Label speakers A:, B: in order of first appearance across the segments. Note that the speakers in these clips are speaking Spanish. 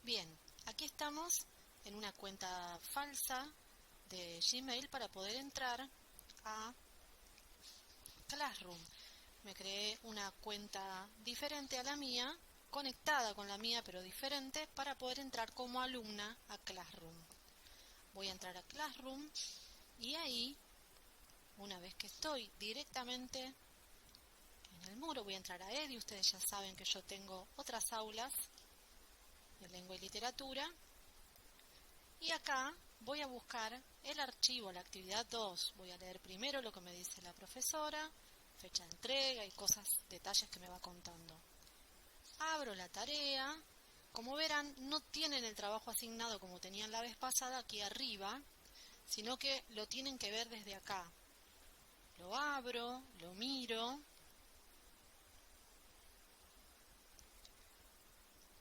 A: Bien, aquí estamos en una cuenta falsa de Gmail para poder entrar a Classroom. Me creé una cuenta diferente a la mía, conectada con la mía pero diferente, para poder entrar como alumna a Classroom. Voy a entrar a Classroom y ahí, una vez que estoy directamente en el muro, voy a entrar a EDI. Ustedes ya saben que yo tengo otras aulas de lengua y literatura. Y acá voy a buscar el archivo, la actividad 2. Voy a leer primero lo que me dice la profesora, fecha de entrega y cosas, detalles que me va contando. Abro la tarea. Como verán, no tienen el trabajo asignado como tenían la vez pasada aquí arriba, sino que lo tienen que ver desde acá. Lo abro, lo miro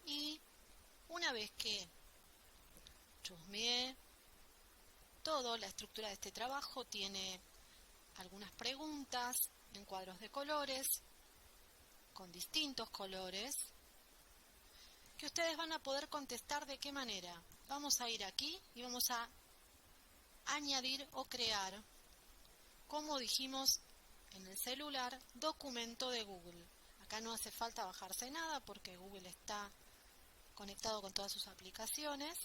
A: y una vez que chusmeé todo, la estructura de este trabajo tiene algunas preguntas en cuadros de colores, con distintos colores, que ustedes van a poder contestar de qué manera. Vamos a ir aquí y vamos a añadir o crear, como dijimos en el celular, documento de Google. Acá no hace falta bajarse nada porque Google está conectado con todas sus aplicaciones.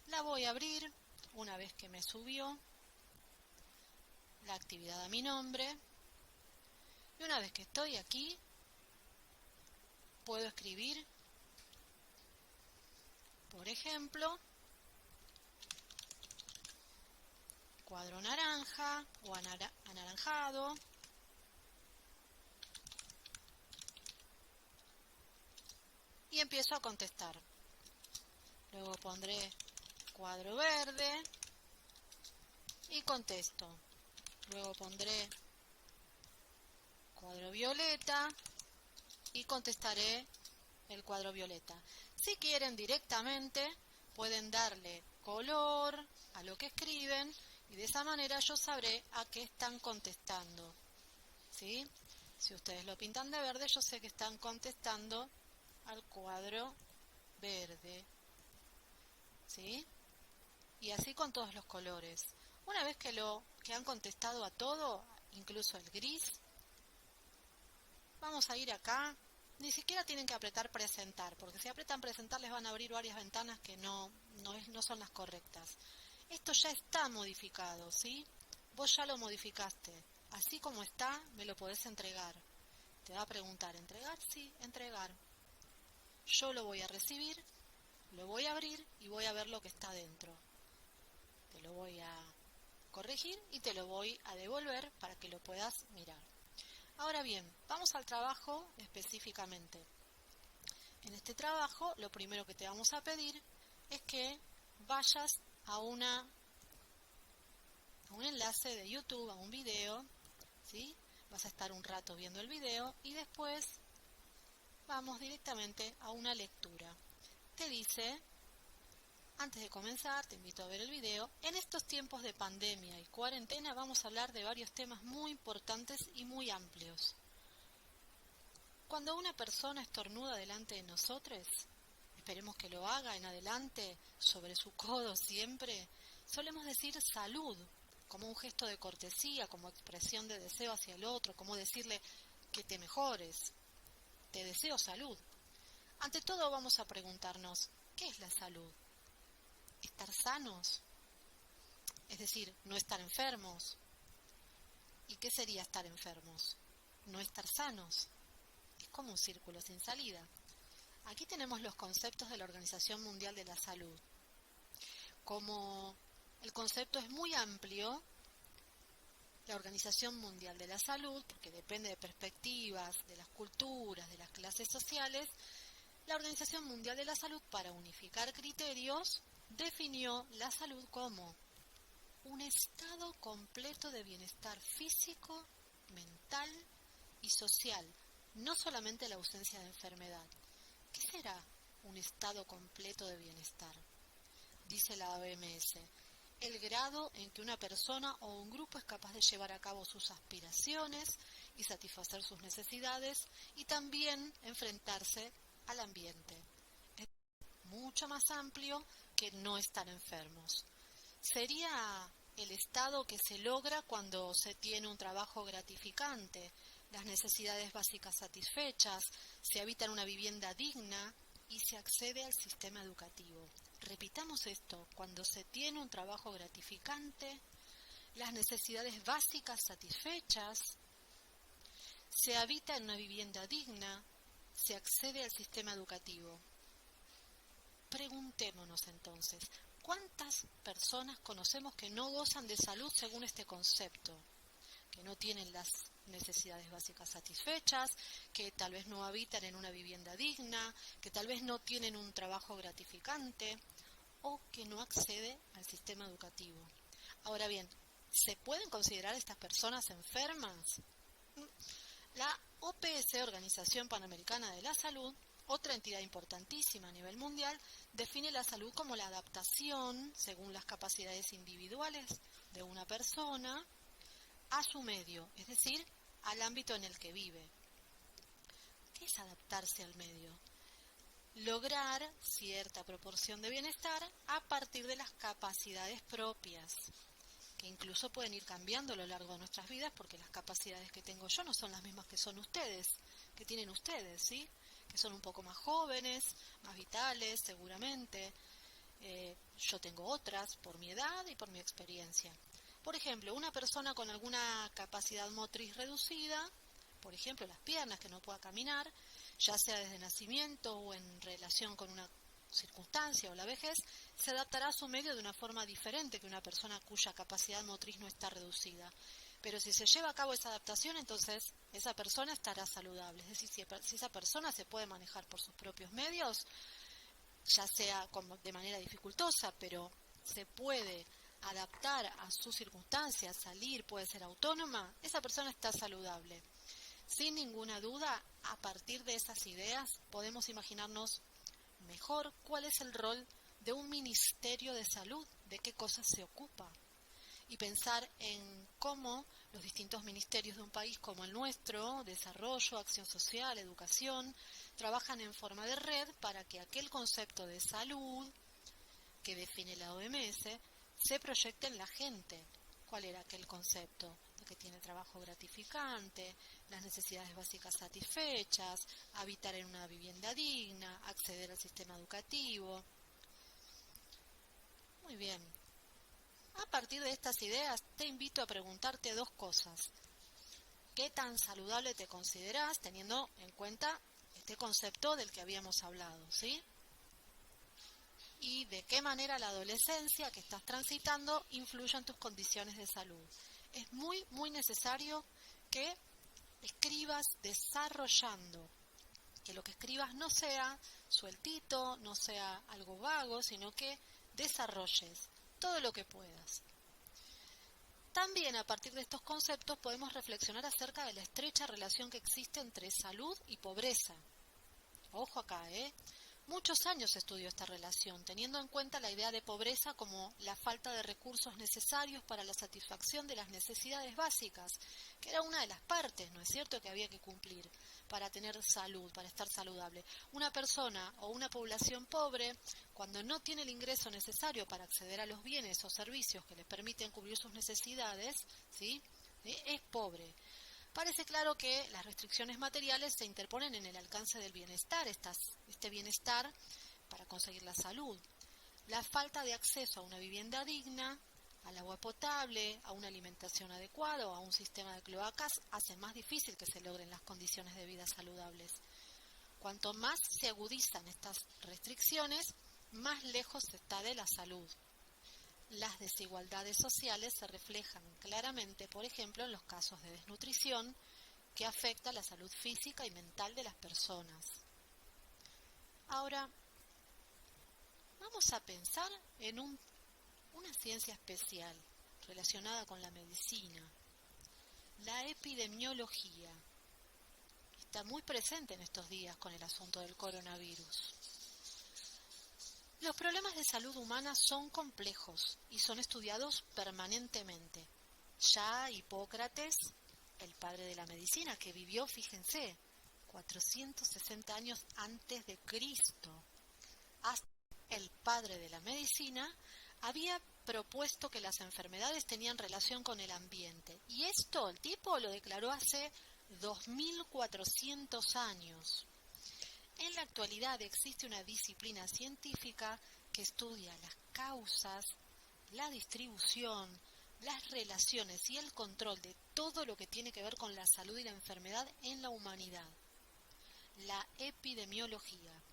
A: La voy a abrir una vez que me subió la actividad a mi nombre. Y una vez que estoy aquí, puedo escribir, por ejemplo, cuadro naranja o anaranjado. Y empiezo a contestar. Luego pondré cuadro verde y contesto. Luego pondré cuadro violeta y contestaré el cuadro violeta. Si quieren directamente, pueden darle color a lo que escriben y de esa manera yo sabré a qué están contestando. ¿Sí? Si ustedes lo pintan de verde, yo sé que están contestando al cuadro verde. ¿Sí? Y así con todos los colores. Una vez que han contestado a todo, incluso el gris, vamos a ir acá. Ni siquiera tienen que apretar presentar, porque si apretan presentar les van a abrir varias ventanas que no son las correctas. Esto ya está modificado, ¿sí? Vos ya lo modificaste. Así como está, me lo podés entregar. Te va a preguntar, ¿entregar? Sí, entregar. Yo lo voy a recibir, lo voy a abrir y voy a ver lo que está dentro. Te lo voy a corregir y te lo voy a devolver para que lo puedas mirar. Ahora bien, vamos al trabajo específicamente. En este trabajo, lo primero que te vamos a pedir es que vayas a un enlace de YouTube, a un video, ¿sí? Vas a estar un rato viendo el video y después vamos directamente a una lectura. Te dice, antes de comenzar, te invito a ver el video. En estos tiempos de pandemia y cuarentena vamos a hablar de varios temas muy importantes y muy amplios. Cuando una persona estornuda delante de nosotros, esperemos que lo haga en adelante, sobre su codo siempre, solemos decir salud, como un gesto de cortesía, como expresión de deseo hacia el otro, como decirle que te mejores, te deseo salud. Ante todo vamos a preguntarnos, ¿qué es la salud? ¿Estar sanos? Es decir, no estar enfermos. ¿Y qué sería estar enfermos? No estar sanos. Es como un círculo sin salida. Aquí tenemos los conceptos de la Organización Mundial de la Salud. Como el concepto es muy amplio, la Organización Mundial de la Salud, porque depende de perspectivas, de las culturas, de las clases sociales, la Organización Mundial de la Salud, para unificar criterios, definió la salud como un estado completo de bienestar físico, mental y social, no solamente la ausencia de enfermedad. ¿Qué será un estado completo de bienestar? Dice la OMS, el grado en que una persona o un grupo es capaz de llevar a cabo sus aspiraciones y satisfacer sus necesidades y también enfrentarse al ambiente. Es mucho más amplio que no estar enfermos. Sería el estado que se logra cuando se tiene un trabajo gratificante, las necesidades básicas satisfechas, se habita en una vivienda digna y se accede al sistema educativo. Repitamos esto: cuando se tiene un trabajo gratificante, las necesidades básicas satisfechas, se habita en una vivienda digna, se accede al sistema educativo. Preguntémonos entonces, ¿cuántas personas conocemos que no gozan de salud según este concepto? Que no tienen las necesidades básicas satisfechas, que tal vez no habitan en una vivienda digna, que tal vez no tienen un trabajo gratificante o que no accede al sistema educativo. Ahora bien, ¿se pueden considerar estas personas enfermas? La OPS, Organización Panamericana de la Salud, otra entidad importantísima a nivel mundial, define la salud como la adaptación, según las capacidades individuales de una persona, a su medio, es decir, al ámbito en el que vive. ¿Qué es adaptarse al medio? Lograr cierta proporción de bienestar a partir de las capacidades propias, que incluso pueden ir cambiando a lo largo de nuestras vidas, porque las capacidades que tengo yo no son las mismas que son ustedes, que tienen ustedes, ¿sí? Que son un poco más jóvenes, más vitales, seguramente. Yo tengo otras por mi edad y por mi experiencia. Por ejemplo, una persona con alguna capacidad motriz reducida, por ejemplo, las piernas, que no pueda caminar, ya sea desde nacimiento o en relación con una circunstancia o la vejez, se adaptará a su medio de una forma diferente que una persona cuya capacidad motriz no está reducida. Pero si se lleva a cabo esa adaptación, entonces esa persona estará saludable. Es decir, si esa persona se puede manejar por sus propios medios, ya sea como de manera dificultosa, pero se puede adaptar a sus circunstancias, salir, puede ser autónoma, esa persona está saludable. Sin ninguna duda, a partir de esas ideas podemos imaginarnos mejor cuál es el rol de un ministerio de salud, de qué cosas se ocupa, y pensar en cómo los distintos ministerios de un país como el nuestro, desarrollo, acción social, educación, trabajan en forma de red para que aquel concepto de salud que define la OMS se proyecte en la gente. ¿Cuál era aquel concepto? De que tiene trabajo gratificante, las necesidades básicas satisfechas, habitar en una vivienda digna, acceder al sistema educativo. Muy bien. A partir de estas ideas te invito a preguntarte dos cosas. ¿Qué tan saludable te consideras teniendo en cuenta este concepto del que habíamos hablado, ¿sí? Y de qué manera la adolescencia que estás transitando influye en tus condiciones de salud. Es muy, muy necesario que escribas desarrollando, que lo que escribas no sea sueltito, no sea algo vago, sino que desarrolles todo lo que puedas. También a partir de estos conceptos podemos reflexionar acerca de la estrecha relación que existe entre salud y pobreza. Ojo acá, Muchos años se estudió esta relación, teniendo en cuenta la idea de pobreza como la falta de recursos necesarios para la satisfacción de las necesidades básicas, que era una de las partes, ¿no es cierto?, que había que cumplir para tener salud, para estar saludable. Una persona o una población pobre, cuando no tiene el ingreso necesario para acceder a los bienes o servicios que les permiten cubrir sus necesidades, ¿sí?, es pobre. Parece claro que las restricciones materiales se interponen en el alcance del bienestar, este bienestar para conseguir la salud. La falta de acceso a una vivienda digna, al agua potable, a una alimentación adecuada o a un sistema de cloacas hace más difícil que se logren las condiciones de vida saludables. Cuanto más se agudizan estas restricciones, más lejos se está de la salud. Las desigualdades sociales se reflejan claramente, por ejemplo, en los casos de desnutrición, que afecta la salud física y mental de las personas. Ahora, vamos a pensar en una ciencia especial relacionada con la medicina, la epidemiología. Está muy presente en estos días con el asunto del coronavirus. Los problemas de salud humana son complejos y son estudiados permanentemente. Ya Hipócrates, el padre de la medicina, que vivió, fíjense, 460 años antes de Cristo, hasta padre de la medicina, había propuesto que las enfermedades tenían relación con el ambiente. Y esto el tipo lo declaró hace 2400 años. En la actualidad existe una disciplina científica que estudia las causas, la distribución, las relaciones y el control de todo lo que tiene que ver con la salud y la enfermedad en la humanidad. La epidemiología.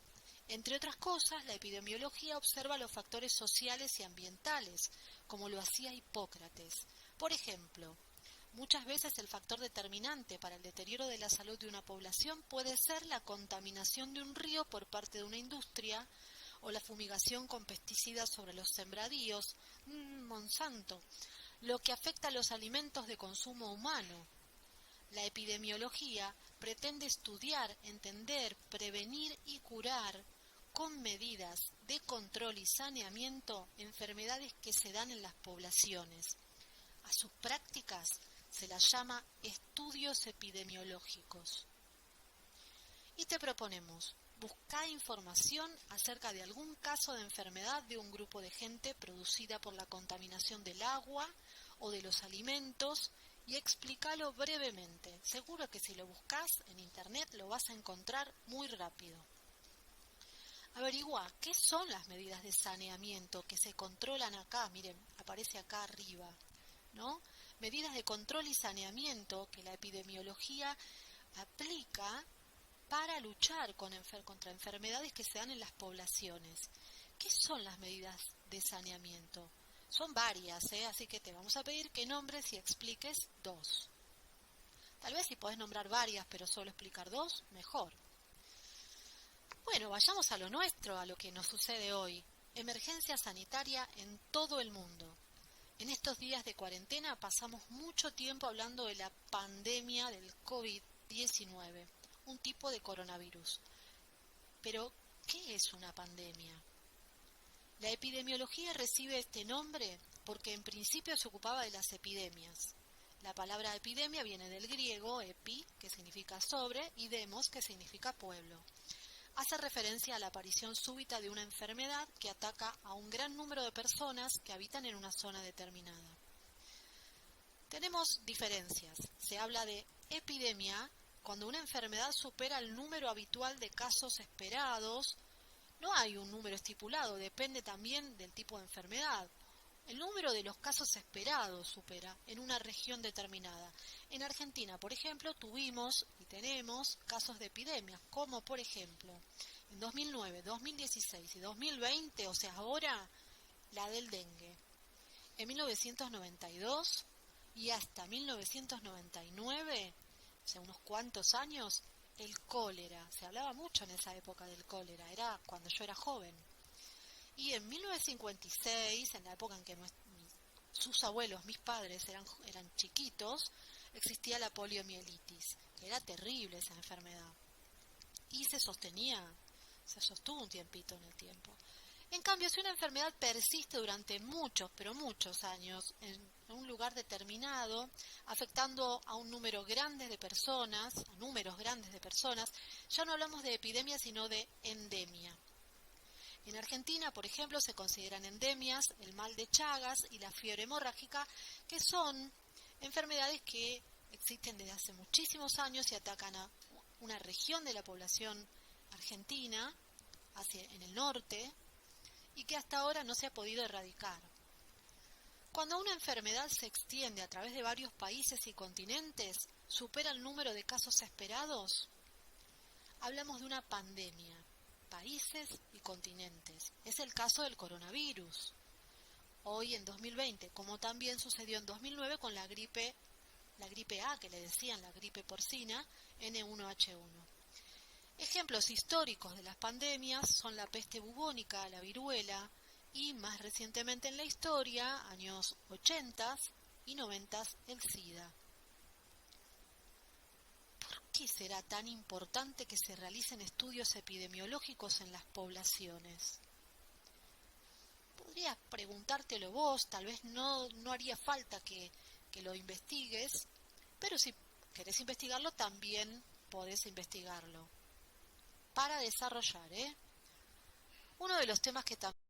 A: Entre otras cosas, la epidemiología observa los factores sociales y ambientales, como lo hacía Hipócrates. Por ejemplo, muchas veces el factor determinante para el deterioro de la salud de una población puede ser la contaminación de un río por parte de una industria o la fumigación con pesticidas sobre los sembradíos, Monsanto, lo que afecta a los alimentos de consumo humano. La epidemiología pretende estudiar, entender, prevenir y curar con medidas de control y saneamiento enfermedades que se dan en las poblaciones. A sus prácticas se las llama estudios epidemiológicos. Y te proponemos, buscar información acerca de algún caso de enfermedad de un grupo de gente producida por la contaminación del agua o de los alimentos y explícalo brevemente. Seguro que si lo buscas en internet lo vas a encontrar muy rápido. Averigua qué son las medidas de saneamiento que se controlan acá, miren, aparece acá arriba, ¿no? Medidas de control y saneamiento que la epidemiología aplica para luchar contra enfermedades que se dan en las poblaciones. ¿Qué son las medidas de saneamiento? Son varias, así que te vamos a pedir que nombres y expliques 2. Tal vez si podés nombrar varias, pero solo explicar 2, mejor. Bueno, vayamos a lo nuestro, a lo que nos sucede hoy. Emergencia sanitaria en todo el mundo. En estos días de cuarentena pasamos mucho tiempo hablando de la pandemia del COVID-19, un tipo de coronavirus. Pero, ¿qué es una pandemia? La epidemiología recibe este nombre porque en principio se ocupaba de las epidemias. La palabra epidemia viene del griego epi, que significa sobre, y demos, que significa pueblo. Hace referencia a la aparición súbita de una enfermedad que ataca a un gran número de personas que habitan en una zona determinada. Tenemos diferencias. Se habla de epidemia cuando una enfermedad supera el número habitual de casos esperados. No hay un número estipulado, depende también del tipo de enfermedad. El número de los casos esperados supera en una región determinada. En Argentina, por ejemplo, tuvimos y tenemos casos de epidemias, como por ejemplo, en 2009, 2016 y 2020, o sea, ahora la del dengue. En 1992 y hasta 1999, o sea, unos cuantos años, el cólera. Se hablaba mucho en esa época del cólera, era cuando yo era joven. Y en 1956, en la época en que sus abuelos, mis padres, eran chiquitos, existía la poliomielitis, que era terrible esa enfermedad. Y se sostuvo un tiempito en el tiempo. En cambio, si una enfermedad persiste durante muchos, pero muchos años, en un lugar determinado, afectando a un número grande de personas, a números grandes de personas, ya no hablamos de epidemia, sino de endemia. En Argentina, por ejemplo, se consideran endemias el mal de Chagas y la fiebre hemorrágica, que son enfermedades que existen desde hace muchísimos años y atacan a una región de la población argentina, en el norte, y que hasta ahora no se ha podido erradicar. Cuando una enfermedad se extiende a través de varios países y continentes, supera el número de casos esperados, hablamos de una pandemia. Países y continentes. Es el caso del coronavirus. Hoy en 2020, como también sucedió en 2009 con la gripe A, que le decían la gripe porcina, N1H1. Ejemplos históricos de las pandemias son la peste bubónica, la viruela y más recientemente en la historia, años 80 y 90, el SIDA. ¿Por qué será tan importante que se realicen estudios epidemiológicos en las poblaciones? Podrías preguntártelo vos, tal vez no haría falta que lo investigues, pero si querés investigarlo también podés investigarlo. Para desarrollar, uno de los temas que también